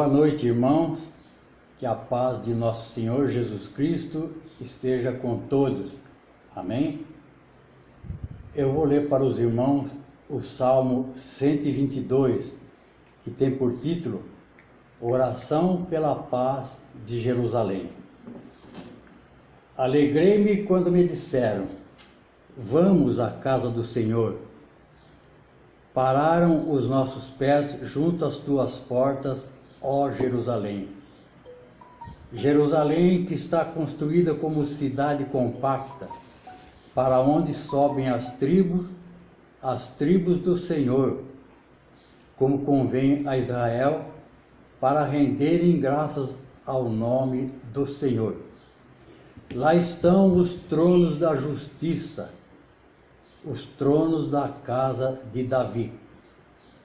Boa noite, irmãos. Que a paz de nosso Senhor Jesus Cristo esteja com todos. Amém? Eu vou ler para os irmãos o Salmo 122, que tem por título Oração pela Paz de Jerusalém. Alegrei-me quando me disseram: vamos à casa do Senhor. Pararam os nossos pés junto às tuas portas, ó Jerusalém. Jerusalém, que está construída como cidade compacta, para onde sobem as tribos do Senhor, como convém a Israel, para renderem graças ao nome do Senhor. Lá estão os tronos da justiça, os tronos da casa de Davi.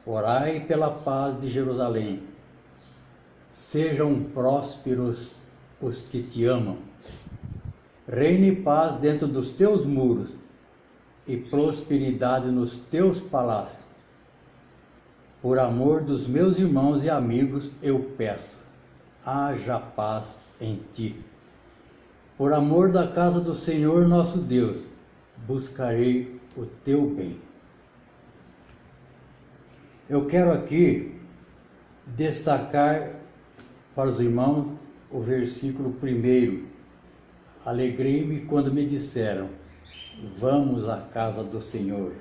Orai pela paz de Jerusalém. Sejam prósperos os que te amam. Reine paz dentro dos teus muros e prosperidade nos teus palácios. Por amor dos meus irmãos e amigos eu peço, haja paz em ti. Por amor da casa do Senhor nosso Deus, buscarei o teu bem. Eu quero aqui destacar para os irmãos o versículo 1. Alegrei-me quando me disseram: vamos à casa do Senhor.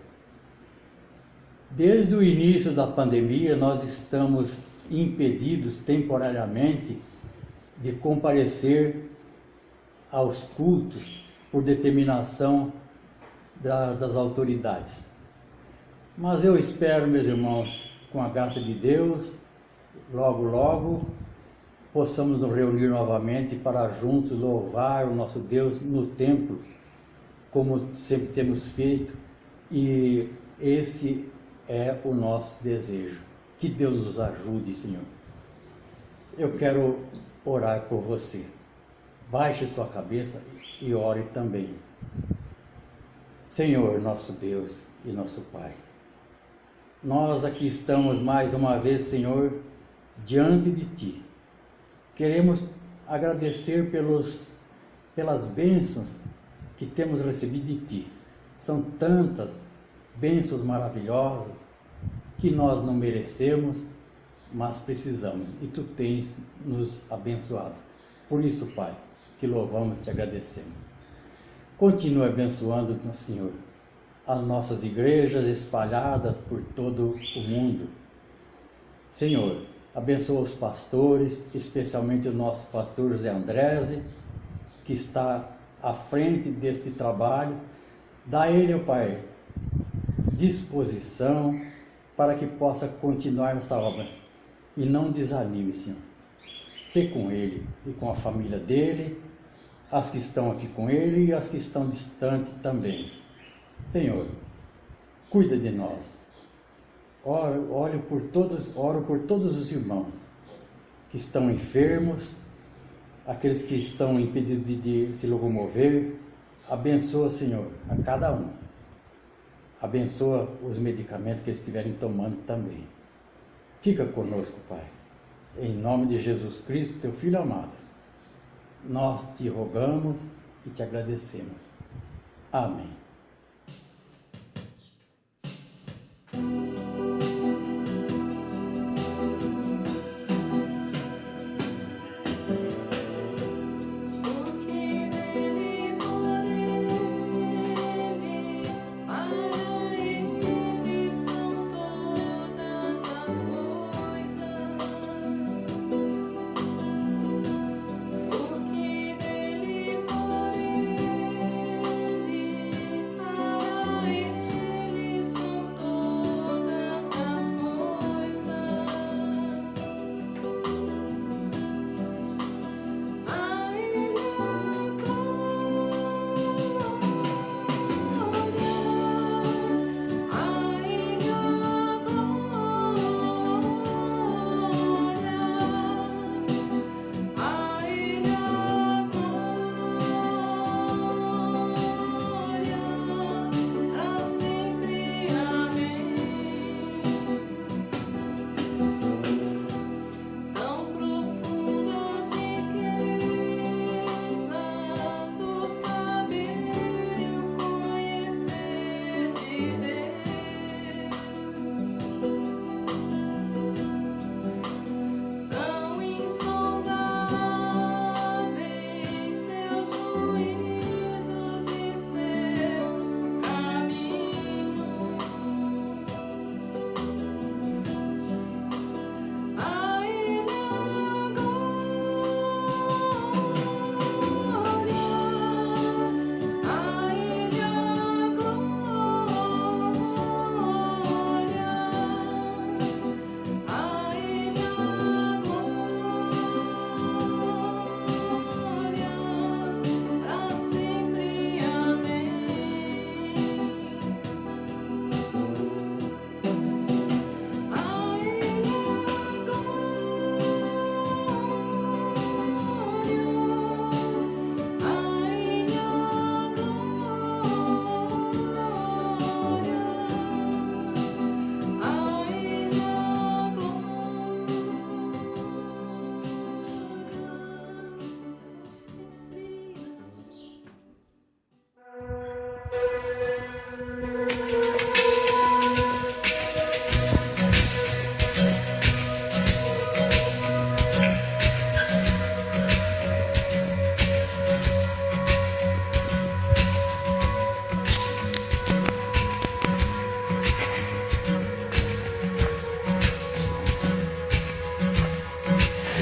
Desde o início da pandemia, nós estamos impedidos temporariamente de comparecer aos cultos por determinação das autoridades. Mas eu espero, meus irmãos, com a graça de Deus, logo possamos nos reunir novamente para juntos louvar o nosso Deus no templo, como sempre temos feito, e esse é o nosso desejo. Que Deus nos ajude, Senhor. Eu quero orar por você. Baixe sua cabeça e ore também. Senhor, nosso Deus e nosso Pai, nós aqui estamos mais uma vez, Senhor, diante de Ti. Queremos agradecer pelas bênçãos que temos recebido de Ti. São tantas bênçãos maravilhosas que nós não merecemos, mas precisamos. E Tu tens nos abençoado. Por isso, Pai, te louvamos e te agradecemos. Continue abençoando, Senhor, as nossas igrejas espalhadas por todo o mundo. Senhor, abençoa os pastores, especialmente o nosso pastor José Andrese, que está à frente deste trabalho. Dá a ele, ó Pai, disposição para que possa continuar nesta obra. E não desanime, Senhor. Sê com ele e com a família dele, as que estão aqui com ele e as que estão distantes também. Senhor, cuida de nós. Oro por todos os irmãos que estão enfermos, aqueles que estão impedidos de se locomover. Abençoa, Senhor, a cada um. Abençoa os medicamentos que eles estiverem tomando também. Fica conosco, Pai. Em nome de Jesus Cristo, Teu Filho amado, nós te rogamos e te agradecemos. Amém.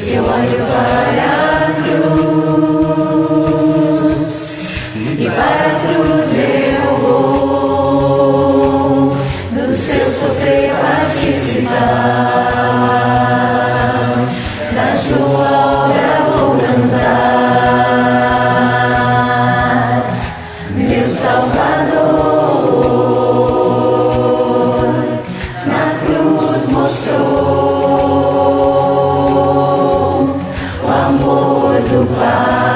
Eu olho para a cruz e para a cruz eu vou, do seu sofrer participar, da sua obra vou cantar, meu Salvador na cruz mostrou o amor do Pai,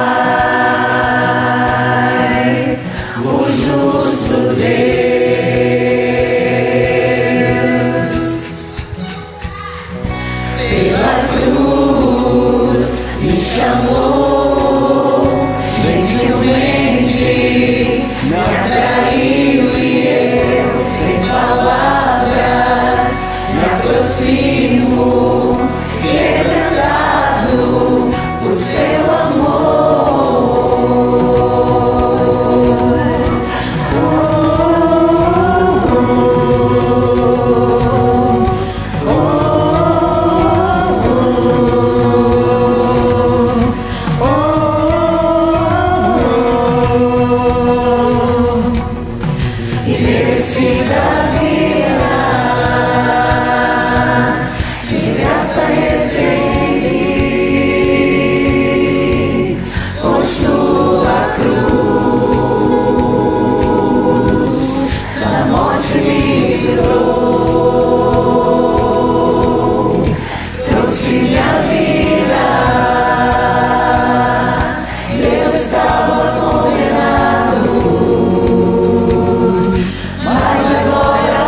o justo Deus. Pela cruz me chamou, gentilmente me atraiu e eu, sem palavras, me aproximo, quebrantado por seu amor. E merecida vida, de graça recebi, por sua cruz, da morte me livrou, trouxe-me a vida, eu estava condenado, mas agora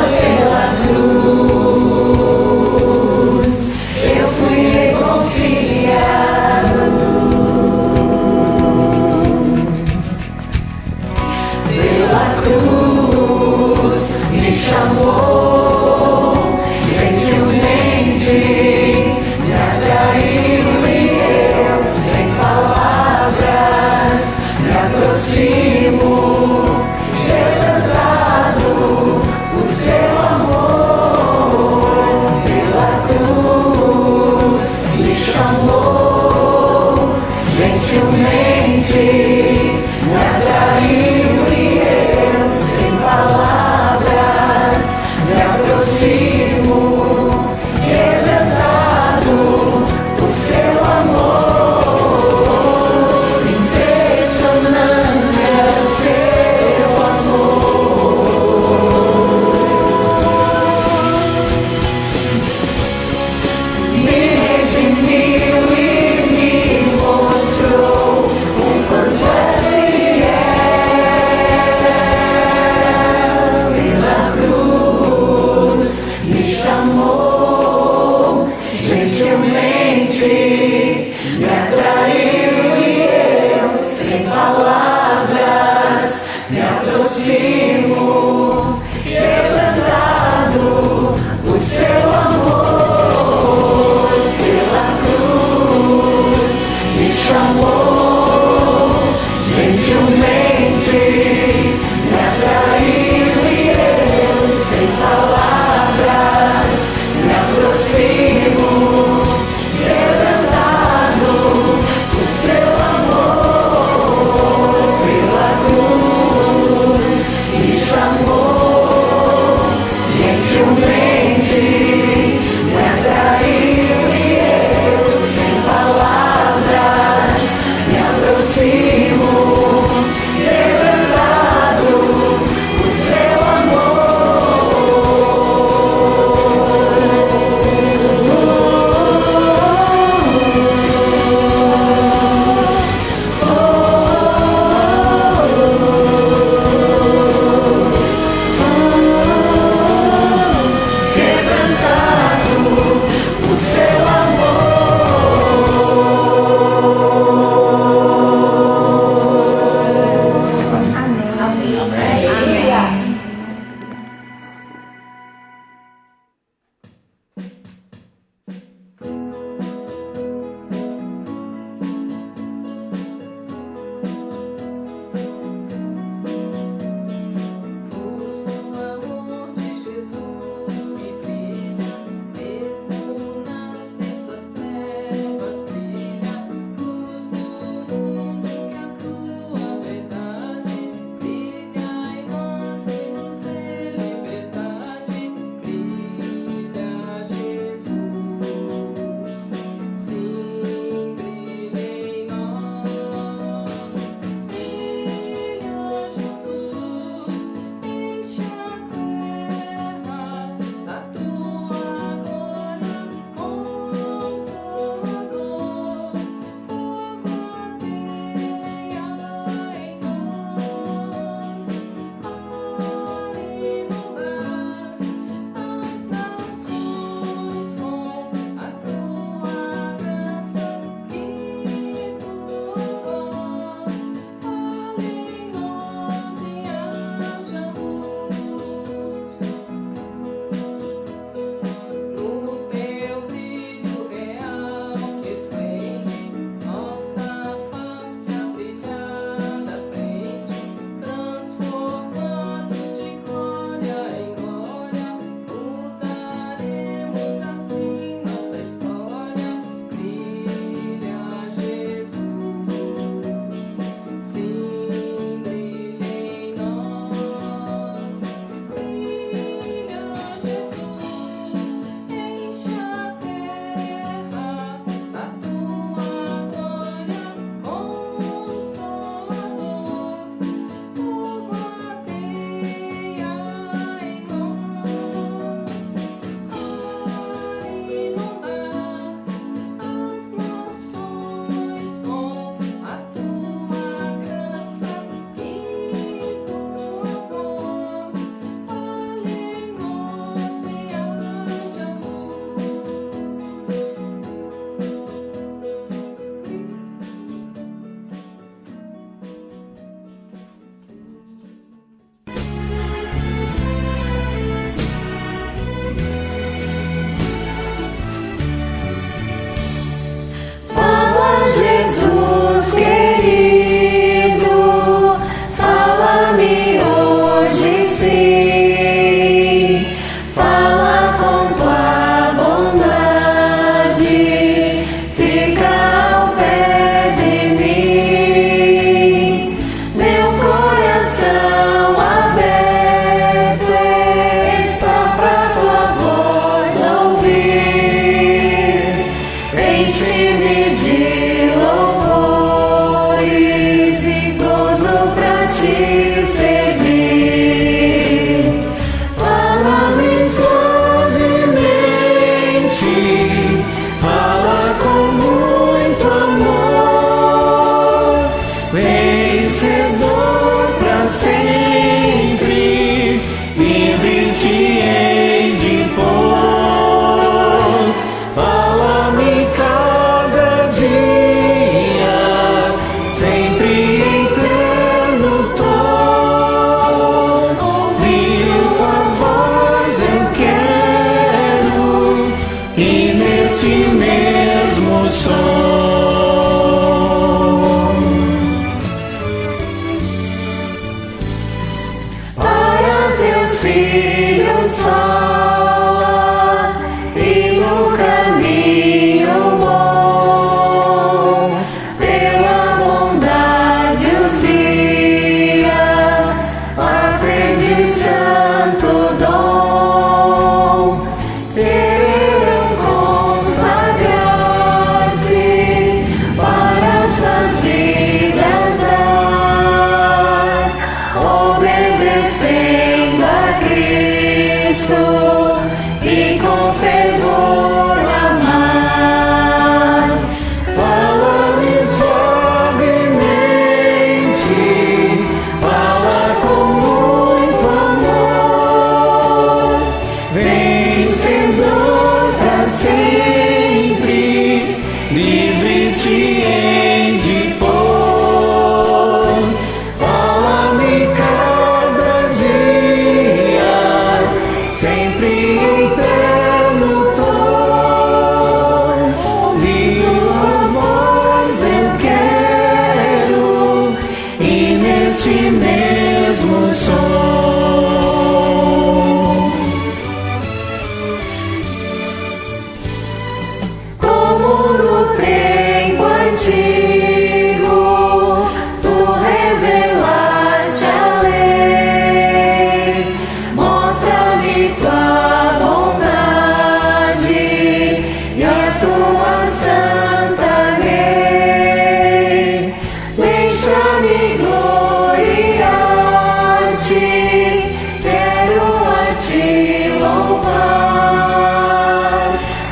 te louvar,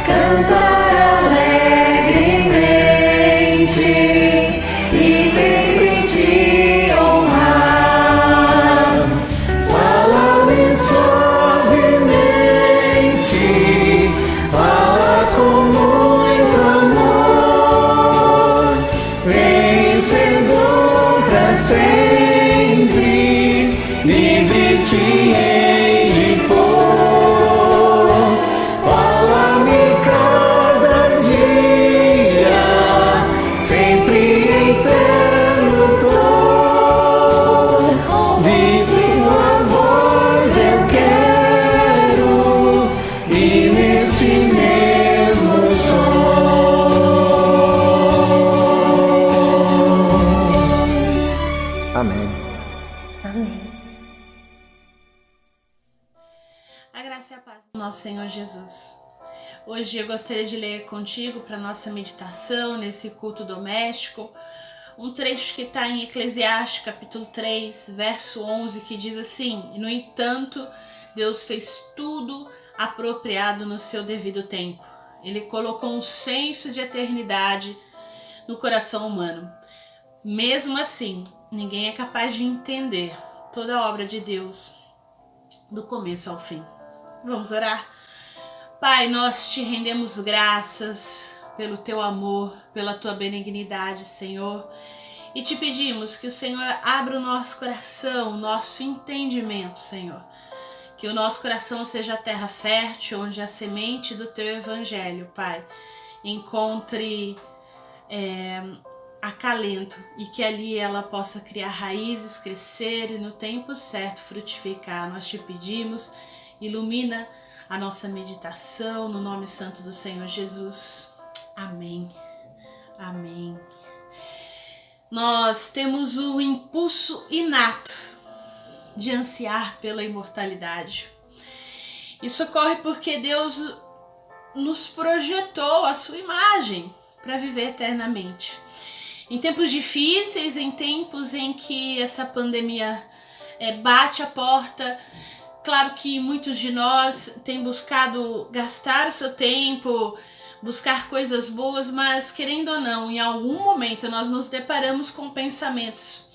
cantar alegremente e sempre te honrar. Fala-me suavemente, fala com muito amor, vencedor pra sempre, livre te hei de pôr. Fala-me cada dia, sempre eterno dor. Ouvir tua voz eu quero, e neste mesmo som. Amém. Amém. A graça e a paz do nosso Senhor Jesus. Hoje eu gostaria de ler contigo para nossa meditação nesse culto doméstico um trecho que está em Eclesiastes capítulo 3, verso 11, que diz assim: no entanto, Deus fez tudo apropriado no seu devido tempo. Ele colocou um senso de eternidade no coração humano. Mesmo assim, ninguém é capaz de entender toda a obra de Deus do começo ao fim. Vamos orar? Pai, nós te rendemos graças pelo teu amor, pela tua benignidade, Senhor, e te pedimos que o Senhor abra o nosso coração, o nosso entendimento, Senhor, que o nosso coração seja a terra fértil, onde a semente do teu evangelho, Pai, encontre acalento e que ali ela possa criar raízes, crescer e no tempo certo frutificar. Nós te pedimos, ilumina a nossa meditação no nome santo do Senhor Jesus. Amém. Amém. Nós temos o impulso inato de ansiar pela imortalidade. Isso ocorre porque Deus nos projetou a sua imagem para viver eternamente. Em tempos difíceis, em tempos em que essa pandemia bate a porta, claro que muitos de nós têm buscado gastar o seu tempo, buscar coisas boas, mas querendo ou não, em algum momento nós nos deparamos com pensamentos: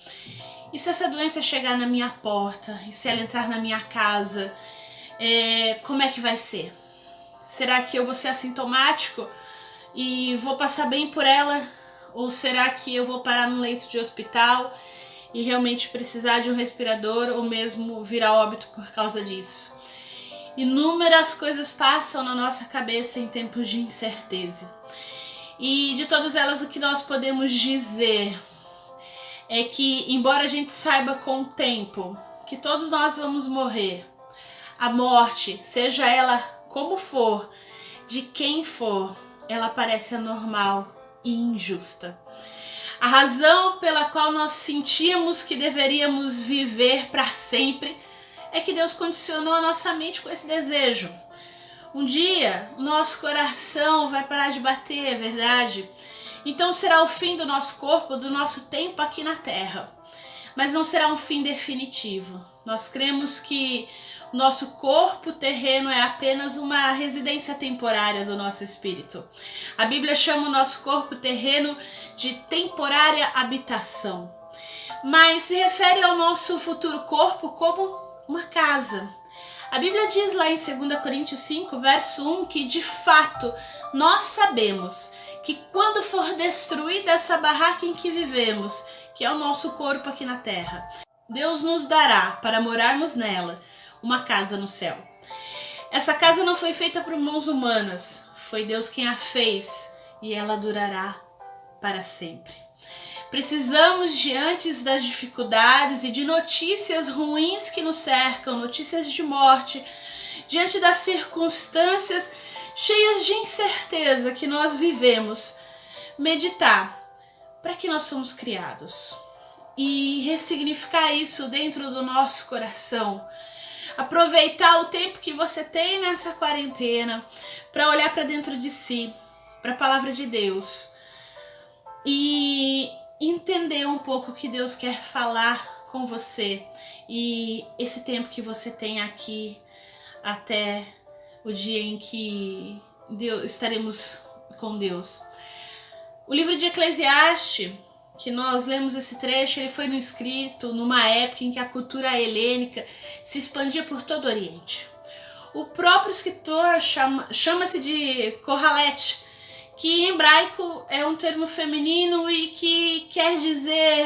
e se essa doença chegar na minha porta? E se ela entrar na minha casa? Como é que vai ser? Será que eu vou ser assintomático e vou passar bem por ela? Ou será que eu vou parar no leito de hospital e realmente precisar de um respirador ou mesmo vir a óbito por causa disso? Inúmeras coisas passam na nossa cabeça em tempos de incerteza. E de todas elas, o que nós podemos dizer é que, embora a gente saiba com o tempo que todos nós vamos morrer, a morte, seja ela como for, de quem for, ela parece anormal e injusta. A razão pela qual nós sentimos que deveríamos viver para sempre é que Deus condicionou a nossa mente com esse desejo. Um dia, o nosso coração vai parar de bater, é verdade? Então será o fim do nosso corpo, do nosso tempo aqui na Terra. Mas não será um fim definitivo. Nós cremos que o nosso corpo terreno é apenas uma residência temporária do nosso espírito. A Bíblia chama o nosso corpo terreno de temporária habitação. Mas se refere ao nosso futuro corpo como uma casa. A Bíblia diz lá em 2 Coríntios 5, verso 1, que de fato nós sabemos que quando for destruída essa barraca em que vivemos, que é o nosso corpo aqui na terra, Deus nos dará, para morarmos nela, uma casa no céu. Essa casa não foi feita por mãos humanas, foi Deus quem a fez e ela durará para sempre. Precisamos, diante das dificuldades e de notícias ruins que nos cercam, notícias de morte, diante das circunstâncias cheias de incerteza que nós vivemos, meditar para que nós somos criados e ressignificar isso dentro do nosso coração. Aproveitar o tempo que você tem nessa quarentena para olhar para dentro de si, para a palavra de Deus e entender um pouco o que Deus quer falar com você. E esse tempo que você tem aqui até o dia em que estaremos com Deus. O livro de Eclesiastes, que nós lemos esse trecho, ele foi escrito numa época em que a cultura helênica se expandia por todo o Oriente. O próprio escritor chama-se de Kohelet, que em hebraico é um termo feminino e que quer dizer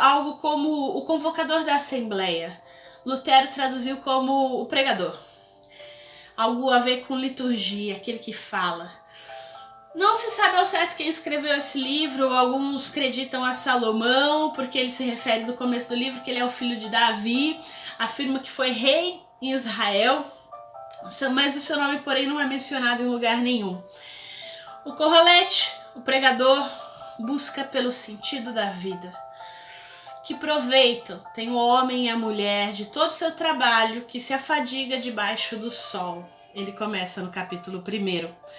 algo como o convocador da assembleia. Lutero traduziu como o pregador. Algo a ver com liturgia, aquele que fala. Não se sabe ao certo quem escreveu esse livro, alguns acreditam a Salomão, porque ele se refere do começo do livro que ele é o filho de Davi, afirma que foi rei em Israel, mas o seu nome, porém, não é mencionado em lugar nenhum. O Kohelet, o pregador, busca pelo sentido da vida. Que proveito tem o homem e a mulher de todo o seu trabalho que se afadiga debaixo do sol. Ele começa no capítulo 1.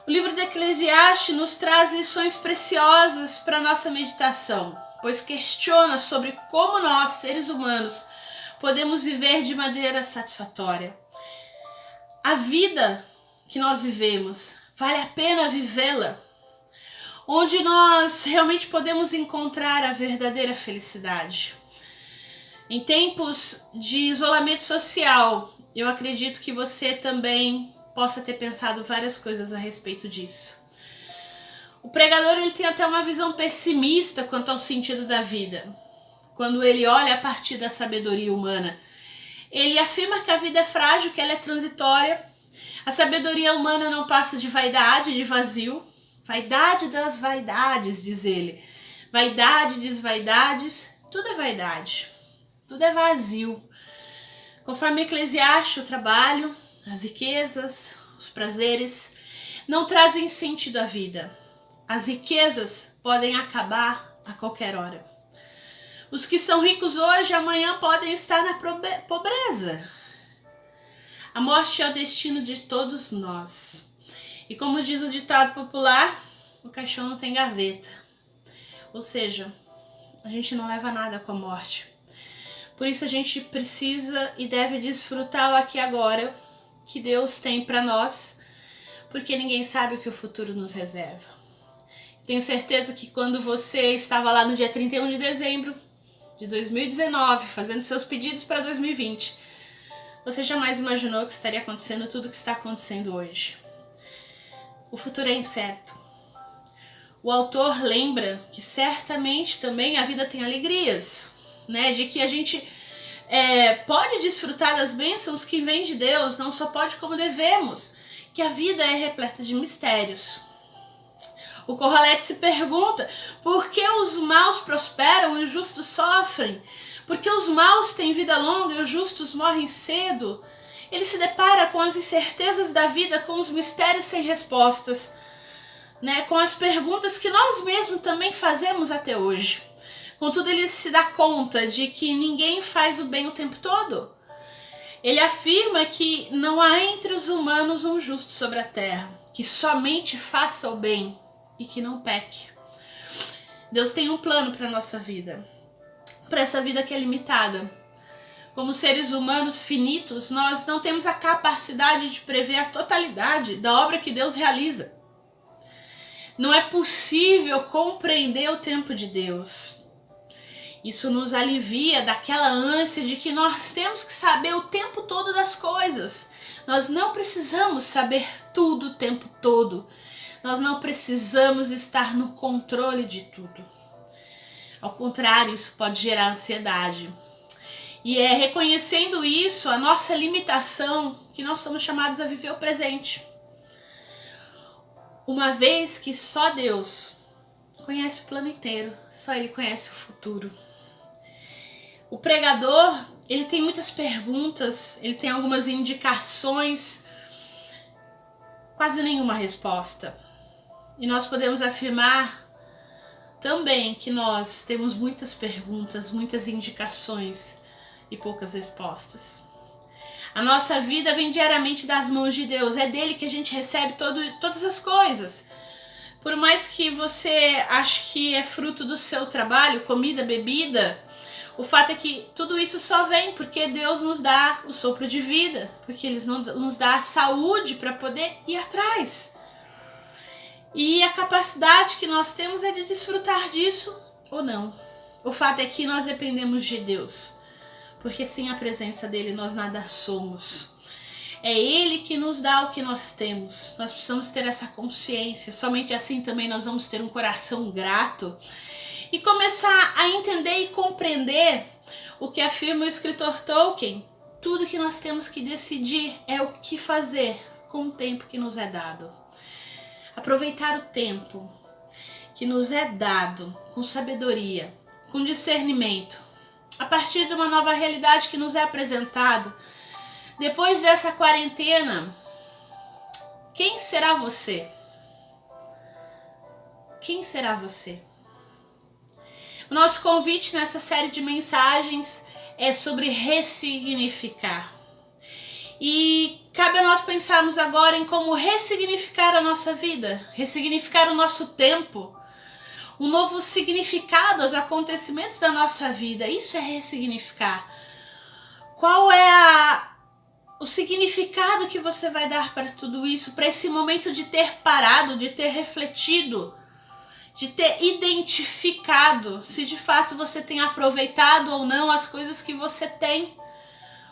O livro de Eclesiastes nos traz lições preciosas para a nossa meditação, pois questiona sobre como nós, seres humanos, podemos viver de maneira satisfatória. A vida que nós vivemos, vale a pena vivê-la? Onde nós realmente podemos encontrar a verdadeira felicidade. Em tempos de isolamento social, eu acredito que você também possa ter pensado várias coisas a respeito disso. O pregador ele tem até uma visão pessimista quanto ao sentido da vida. Quando ele olha a partir da sabedoria humana, ele afirma que a vida é frágil, que ela é transitória. A sabedoria humana não passa de vaidade, de vazio. Vaidade das vaidades, diz ele. Vaidade das vaidades, tudo é vaidade. Tudo é vazio. Conforme Eclesiastes, o trabalho, as riquezas, os prazeres não trazem sentido à vida. As riquezas podem acabar a qualquer hora. Os que são ricos hoje, amanhã podem estar na pobreza. A morte é o destino de todos nós. E como diz o ditado popular, o caixão não tem gaveta. Ou seja, a gente não leva nada com a morte. Por isso a gente precisa e deve desfrutar o aqui e agora que Deus tem para nós, porque ninguém sabe o que o futuro nos reserva. Tenho certeza que quando você estava lá no dia 31 de dezembro de 2019, fazendo seus pedidos para 2020, você jamais imaginou que estaria acontecendo tudo o que está acontecendo hoje. O futuro é incerto. O autor lembra que certamente também a vida tem alegrias, né? De que a gente pode desfrutar das bênçãos que vêm de Deus, não só pode como devemos, que a vida é repleta de mistérios. O Kohelet se pergunta por que os maus prosperam e os justos sofrem, por que os maus têm vida longa e os justos morrem cedo. Ele se depara com as incertezas da vida, com os mistérios sem respostas, né? Com as perguntas que nós mesmos também fazemos até hoje. Contudo, ele se dá conta de que ninguém faz o bem o tempo todo. Ele afirma que não há entre os humanos um justo sobre a terra, que somente faça o bem e que não peque. Deus tem um plano para a nossa vida, para essa vida que é limitada. Como seres humanos finitos, nós não temos a capacidade de prever a totalidade da obra que Deus realiza. Não é possível compreender o tempo de Deus. Isso nos alivia daquela ânsia de que nós temos que saber o tempo todo das coisas. Nós não precisamos saber tudo o tempo todo. Nós não precisamos estar no controle de tudo. Ao contrário, isso pode gerar ansiedade. E é reconhecendo isso, a nossa limitação, que nós somos chamados a viver o presente. Uma vez que só Deus conhece o plano inteiro, só Ele conhece o futuro. O pregador, ele tem muitas perguntas, ele tem algumas indicações, quase nenhuma resposta. E nós podemos afirmar também que nós temos muitas perguntas, muitas indicações e poucas respostas. A nossa vida vem diariamente das mãos de Deus, é dele que a gente recebe todas as coisas. Por mais que você ache que é fruto do seu trabalho, comida, bebida, O fato é que tudo isso só vem porque Deus nos dá o sopro de vida, porque Ele nos dá a saúde para poder ir atrás. E a capacidade que nós temos é de desfrutar disso ou não. O fato é que nós dependemos de Deus, porque sem a presença dEle nós nada somos. É Ele que nos dá o que nós temos. Nós precisamos ter essa consciência. Somente assim também nós vamos ter um coração grato e começar a entender e compreender o que afirma o escritor Tolkien. Tudo que nós temos que decidir é o que fazer com o tempo que nos é dado. Aproveitar o tempo que nos é dado com sabedoria, com discernimento, a partir de uma nova realidade que nos é apresentada. Depois dessa quarentena, quem será você? Quem será você? O nosso convite nessa série de mensagens é sobre ressignificar. E cabe a nós pensarmos agora em como ressignificar a nossa vida, ressignificar o nosso tempo, um novo significado aos acontecimentos da nossa vida. Isso é ressignificar. Qual é o significado que você vai dar para tudo isso, para esse momento de ter parado, de ter refletido, de ter identificado se de fato você tem aproveitado ou não as coisas que você tem,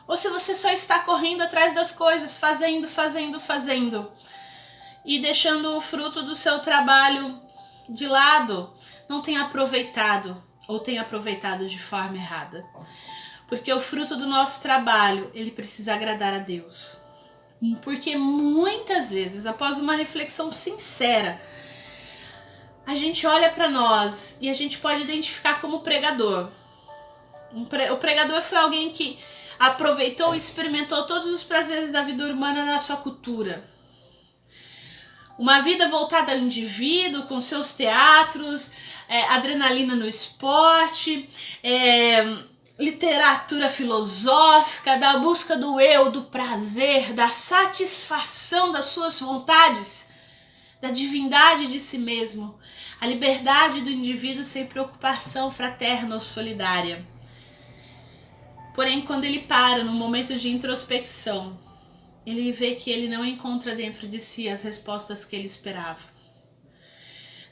ou se você só está correndo atrás das coisas, fazendo e deixando o fruto do seu trabalho de lado, não tem aproveitado ou tem aproveitado de forma errada. Porque o fruto do nosso trabalho, ele precisa agradar a Deus. Porque muitas vezes, após uma reflexão sincera, a gente olha para nós e a gente pode identificar como pregador. O pregador foi alguém que aproveitou e experimentou todos os prazeres da vida humana na sua cultura. Uma vida voltada ao indivíduo, com seus teatros, adrenalina no esporte, literatura filosófica, da busca do eu, do prazer, da satisfação das suas vontades, da divindade de si mesmo, a liberdade do indivíduo sem preocupação fraterna ou solidária. Porém, quando ele para num momento de introspecção, ele vê que ele não encontra dentro de si as respostas que ele esperava.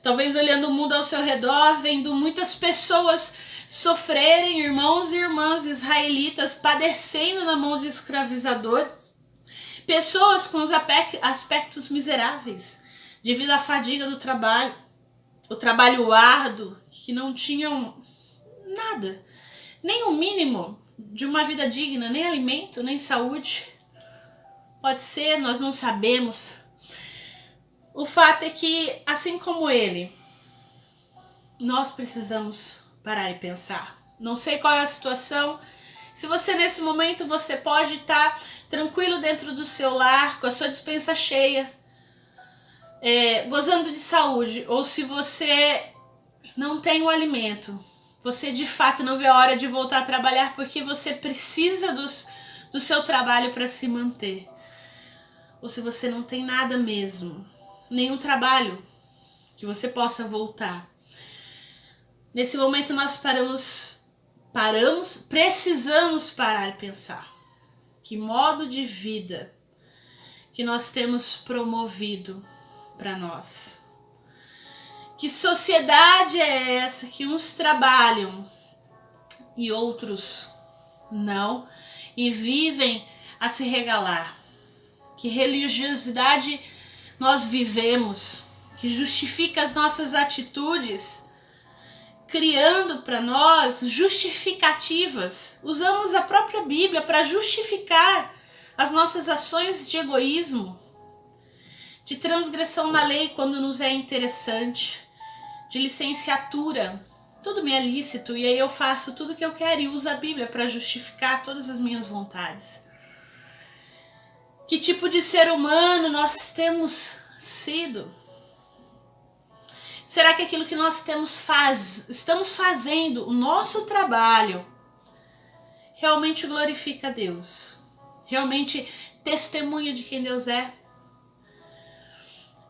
Talvez olhando o mundo ao seu redor, vendo muitas pessoas sofrerem, irmãos e irmãs israelitas padecendo na mão de escravizadores, pessoas com os aspectos miseráveis devido à fadiga do trabalho, o trabalho árduo, que não tinham nada, nem o mínimo de uma vida digna, nem alimento, nem saúde. Pode ser, nós não sabemos. O fato é que, assim como ele, nós precisamos parar e pensar. Não sei qual é a situação. Se você nesse momento você pode estar tranquilo dentro do seu lar, com a sua despensa cheia, gozando de saúde, ou se você não tem o alimento, você de fato não vê a hora de voltar a trabalhar porque você precisa do seu trabalho para se manter. Ou se você não tem nada mesmo, nenhum trabalho que você possa voltar. Nesse momento nós precisamos parar e pensar. Que modo de vida que nós temos promovido para nós? Que sociedade é essa que uns trabalham e outros não e vivem a se regalar? Que religiosidade nós vivemos, que justifica as nossas atitudes, criando para nós justificativas. Usamos a própria Bíblia para justificar as nossas ações de egoísmo, de transgressão na lei quando nos é interessante, de licenciatura. Tudo me é lícito e aí eu faço tudo o que eu quero e uso a Bíblia para justificar todas as minhas vontades. Que tipo de ser humano nós temos sido? Será que aquilo que nós estamos fazendo, o nosso trabalho, realmente glorifica a Deus? Realmente testemunha de quem Deus é?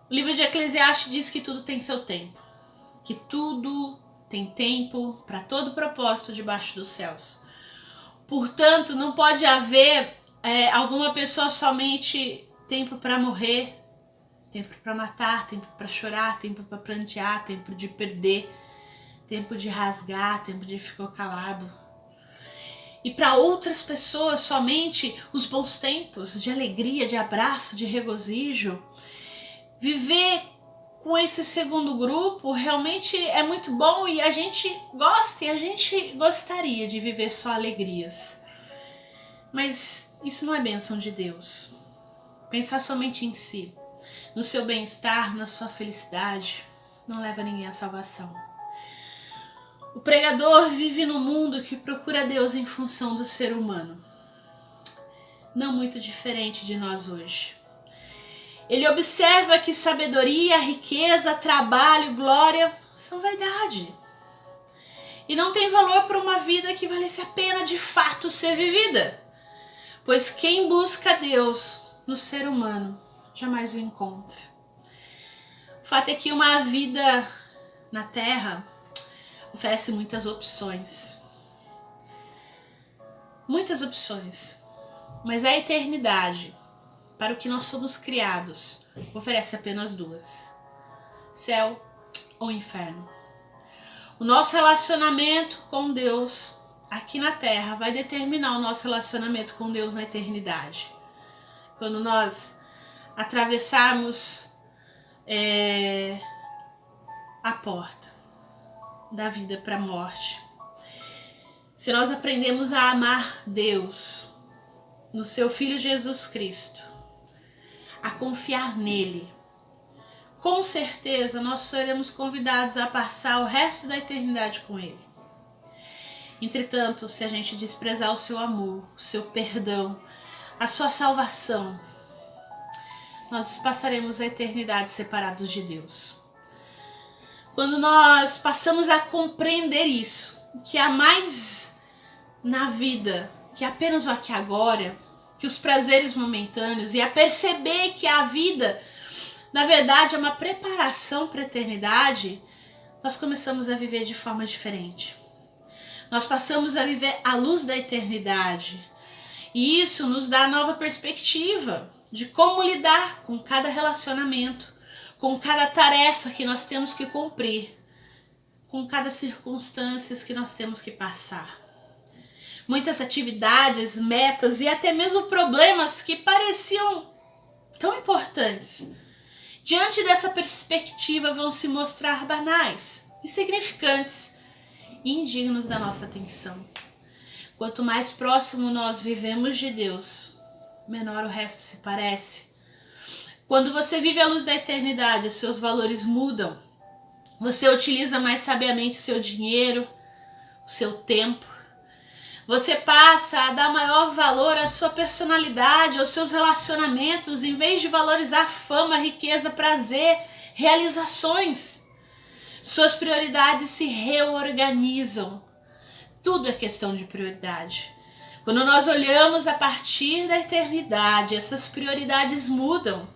O livro de Eclesiastes diz que tudo tem seu tempo. Que tudo tem tempo para todo propósito debaixo dos céus. Portanto, não pode haver alguma pessoa somente tempo para morrer, tempo para matar, tempo para chorar, tempo para prantear, tempo de perder, tempo de rasgar, tempo de ficar calado. E para outras pessoas somente os bons tempos de alegria, de abraço, de regozijo. Viver com esse segundo grupo realmente é muito bom e a gente gosta e a gente gostaria de viver só alegrias. Mas isso não é bênção de Deus. Pensar somente em si, no seu bem-estar, na sua felicidade, não leva ninguém à salvação. O pregador vive num mundo que procura Deus em função do ser humano. Não muito diferente de nós hoje. Ele observa que sabedoria, riqueza, trabalho, glória são vaidade. E não tem valor para uma vida que valesse a pena de fato ser vivida. Pois quem busca Deus no ser humano jamais o encontra. O fato é que uma vida na Terra oferece muitas opções. Muitas opções. Mas a eternidade, para o que nós somos criados, oferece apenas duas: céu ou inferno. O nosso relacionamento com Deus aqui na Terra vai determinar o nosso relacionamento com Deus na eternidade. Quando nós atravessarmos a porta da vida para a morte, se nós aprendemos a amar Deus no seu Filho Jesus Cristo, a confiar nele, com certeza nós seremos convidados a passar o resto da eternidade com ele. Entretanto, se a gente desprezar o seu amor, o seu perdão, a sua salvação, nós passaremos a eternidade separados de Deus. Quando nós passamos a compreender isso, que há mais na vida que apenas o aqui e agora, que os prazeres momentâneos, e a perceber que a vida, na verdade, é uma preparação para a eternidade, nós começamos a viver de forma diferente. Nós passamos a viver à luz da eternidade. E isso nos dá nova perspectiva de como lidar com cada relacionamento, com cada tarefa que nós temos que cumprir, com cada circunstância que nós temos que passar. Muitas atividades, metas e até mesmo problemas que pareciam tão importantes, diante dessa perspectiva vão se mostrar banais, insignificantes e indignos da nossa atenção. Quanto mais próximo nós vivemos de Deus, menor o resto se parece. Quando você vive à luz da eternidade, seus valores mudam. Você utiliza mais sabiamente o seu dinheiro, o seu tempo. Você passa a dar maior valor à sua personalidade, aos seus relacionamentos, em vez de valorizar fama, riqueza, prazer, realizações. Suas prioridades se reorganizam. Tudo é questão de prioridade. Quando nós olhamos a partir da eternidade, essas prioridades mudam.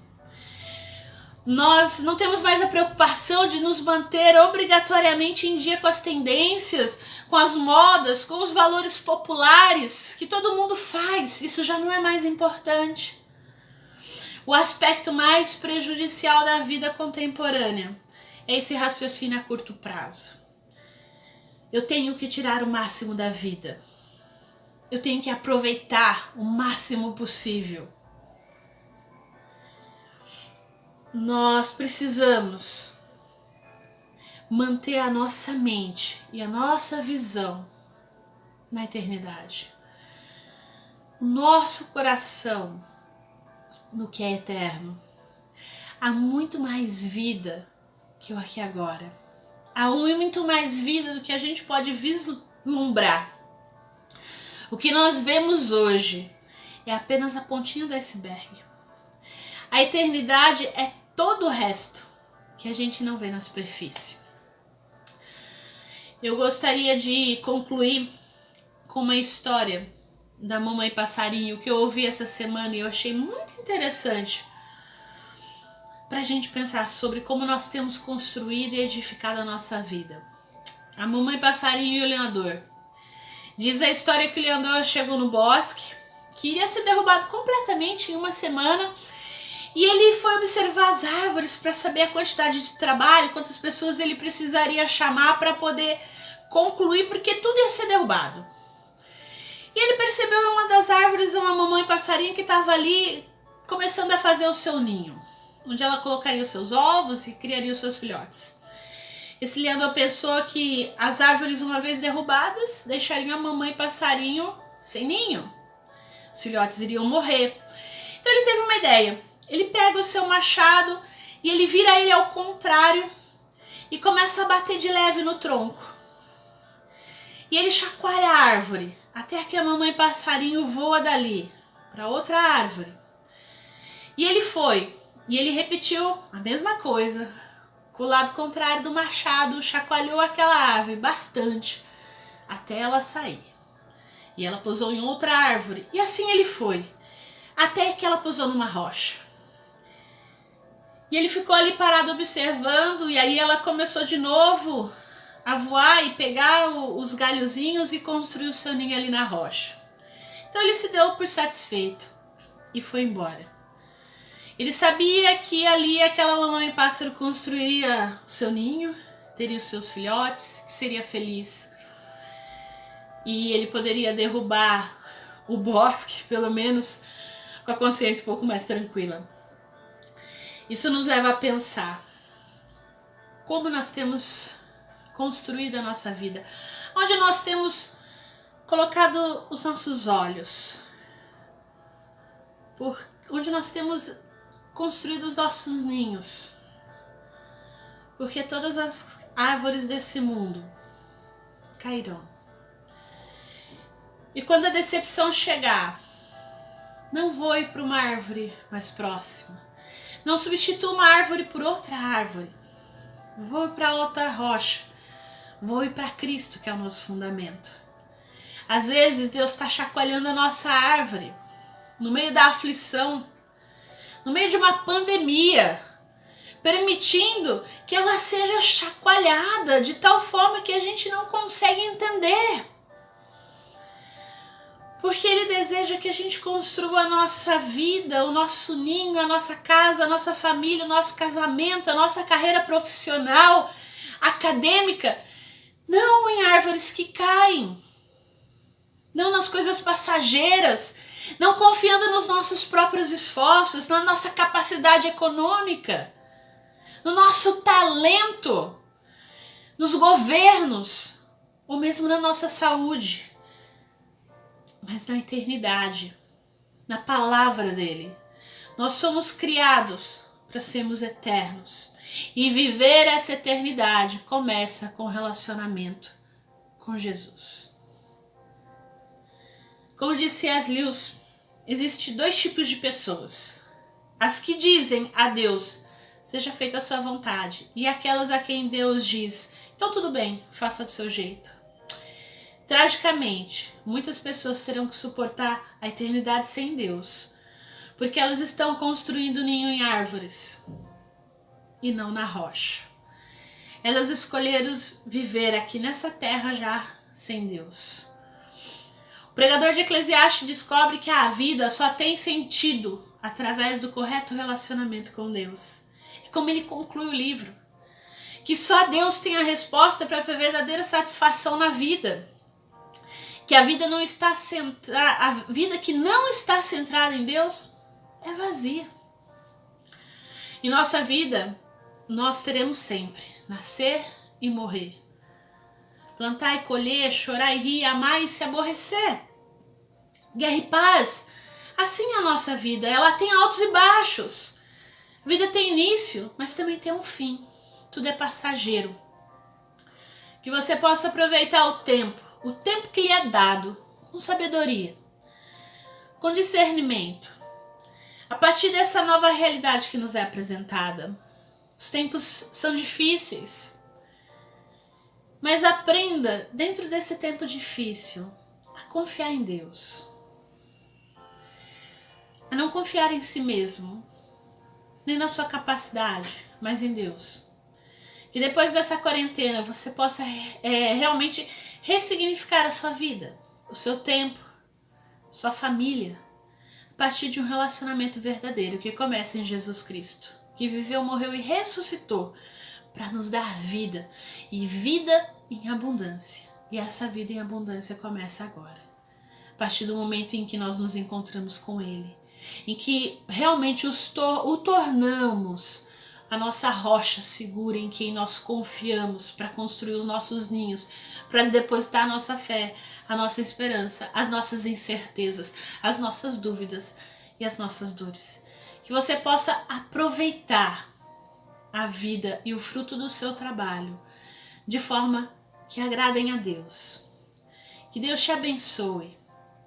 Nós não temos mais a preocupação de nos manter obrigatoriamente em dia com as tendências, com as modas, com os valores populares que todo mundo faz. Isso já não é mais importante. O aspecto mais prejudicial da vida contemporânea é esse raciocínio a curto prazo. Eu tenho que tirar o máximo da vida. Eu tenho que aproveitar o máximo possível. Nós precisamos manter a nossa mente e a nossa visão na eternidade. O nosso coração no que é eterno. Há muito mais vida que o aqui e agora. Há muito mais vida do que a gente pode vislumbrar. O que nós vemos hoje é apenas a pontinha do iceberg. A eternidade é todo o resto que a gente não vê na superfície. Eu gostaria de concluir com uma história da Mamãe Passarinho que eu ouvi essa semana e eu achei muito interessante para a gente pensar sobre como nós temos construído e edificado a nossa vida. a mamãe passarinho e o lenhador. Diz a história que o lenhador chegou no bosque, que iria ser derrubado completamente em uma semana, e ele foi observar as árvores para saber a quantidade de trabalho, quantas pessoas ele precisaria chamar para poder concluir, porque tudo ia ser derrubado. E ele percebeu em uma das árvores uma mamãe passarinho que estava ali começando a fazer o seu ninho, onde ela colocaria os seus ovos e criaria os seus filhotes. Esse lenhador pensou que as árvores, uma vez derrubadas, deixariam a mamãe passarinho sem ninho. Os filhotes iriam morrer. Então ele teve uma ideia. Ele pega o seu machado e ele vira ele ao contrário e começa a bater de leve no tronco. E ele chacoalha a árvore até que a mamãe passarinho voa dali para outra árvore. E ele foi, e ele repetiu a mesma coisa, com o lado contrário do machado, chacoalhou aquela árvore bastante, até ela sair. E ela pousou em outra árvore, e assim ele foi, até que ela pousou numa rocha. E ele ficou ali parado observando, e aí ela começou de novo a voar e pegar os galhozinhos e construir o seu ninho ali na rocha. Então ele se deu por satisfeito e foi embora. Ele sabia que ali aquela mamãe pássaro construiria o seu ninho, teria os seus filhotes, que seria feliz. E ele poderia derrubar o bosque, pelo menos, com a consciência um pouco mais tranquila. Isso nos leva a pensar como nós temos construído a nossa vida, onde nós temos colocado os nossos olhos, onde nós temos construído os nossos ninhos, porque todas as árvores desse mundo cairão. E quando a decepção chegar, não voe para uma árvore mais próxima, não substitua uma árvore por outra árvore, voe para outra rocha, voe para Cristo, que é o nosso fundamento. Às vezes Deus está chacoalhando a nossa árvore no meio da aflição, no meio de uma pandemia, permitindo que ela seja chacoalhada de tal forma que a gente não consegue entender. Porque Ele deseja que a gente construa a nossa vida, o nosso ninho, a nossa casa, a nossa família, o nosso casamento, a nossa carreira profissional, acadêmica, não em árvores que caem, não nas coisas passageiras, não confiando nos nossos próprios esforços, na nossa capacidade econômica, no nosso talento, nos governos, ou mesmo na nossa saúde, mas na eternidade, na palavra dele. Nós somos criados para sermos eternos, e viver essa eternidade começa com o relacionamento com Jesus. Como disse C.S. Lewis, existem dois tipos de pessoas: as que dizem a Deus, seja feita a sua vontade, e aquelas a quem Deus diz, então tudo bem, faça do seu jeito. Tragicamente, muitas pessoas terão que suportar a eternidade sem Deus, porque elas estão construindo ninho em árvores e não na rocha. Elas escolheram viver aqui nessa terra já sem Deus. O pregador de Eclesiastes descobre que a vida só tem sentido através do correto relacionamento com Deus. É como ele conclui o livro, que só Deus tem a resposta para a verdadeira satisfação na vida. Que a vida a vida que não está centrada em Deus é vazia. Em nossa vida, nós teremos sempre nascer e morrer, plantar e colher, chorar e rir, amar e se aborrecer, guerra e paz. Assim é a nossa vida, ela tem altos e baixos. A vida tem início, mas também tem um fim. Tudo é passageiro. Que você possa aproveitar o tempo que lhe é dado, com sabedoria, com discernimento, a partir dessa nova realidade que nos é apresentada. Os tempos são difíceis, mas aprenda, dentro desse tempo difícil, a confiar em Deus, a não confiar em si mesmo, nem na sua capacidade, mas em Deus. Que depois dessa quarentena você possa realmente ressignificar a sua vida, o seu tempo, sua família, a partir de um relacionamento verdadeiro que começa em Jesus Cristo, que viveu, morreu e ressuscitou para nos dar vida, e vida em abundância. E essa vida em abundância começa agora, a partir do momento em que nós nos encontramos com Ele, em que realmente o tornamos a nossa rocha segura em quem nós confiamos para construir os nossos ninhos, para depositar a nossa fé, a nossa esperança, as nossas incertezas, as nossas dúvidas e as nossas dores. Que você possa aproveitar a vida e o fruto do seu trabalho de forma que agradem a Deus. Que Deus te abençoe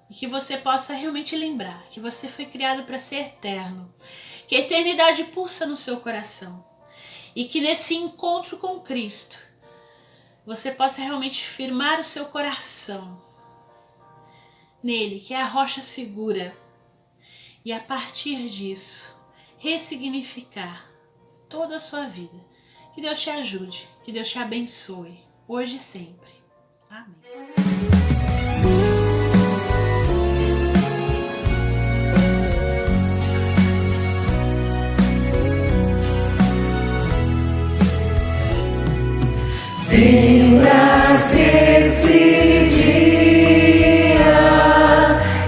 e que você possa realmente lembrar que você foi criado para ser eterno, que a eternidade pulsa no seu coração e que nesse encontro com Cristo você possa realmente firmar o seu coração nele, que é a rocha segura, e a partir disso ressignificar toda a sua vida. Que Deus te ajude, que Deus te abençoe, hoje e sempre. Amém. Lembra-se esse dia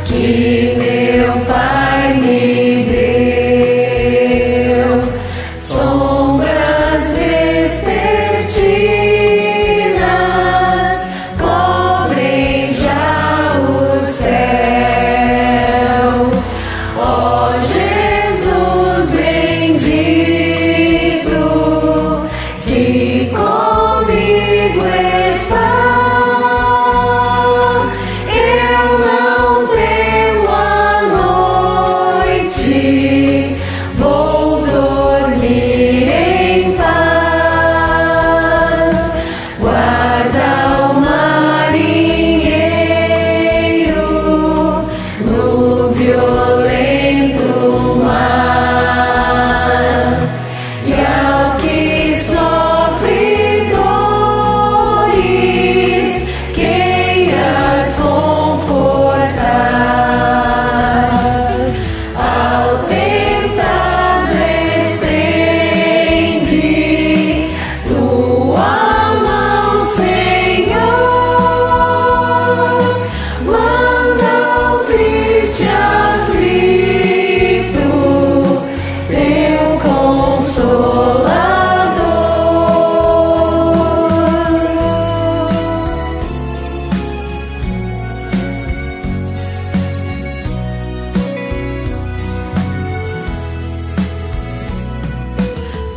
que meu Pai me deu, sombras vespertinas cobrem já o céu. Ó Jesus bendito, se comigo estás, eu não temo a noite, vou dormir em paz. Guarda o marinheiro no violento mar, e ao que sofre dores, queiras confortar. Ao tentado estende tua mão, Senhor, manda ao triste aflito teu consolador.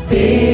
Perdoa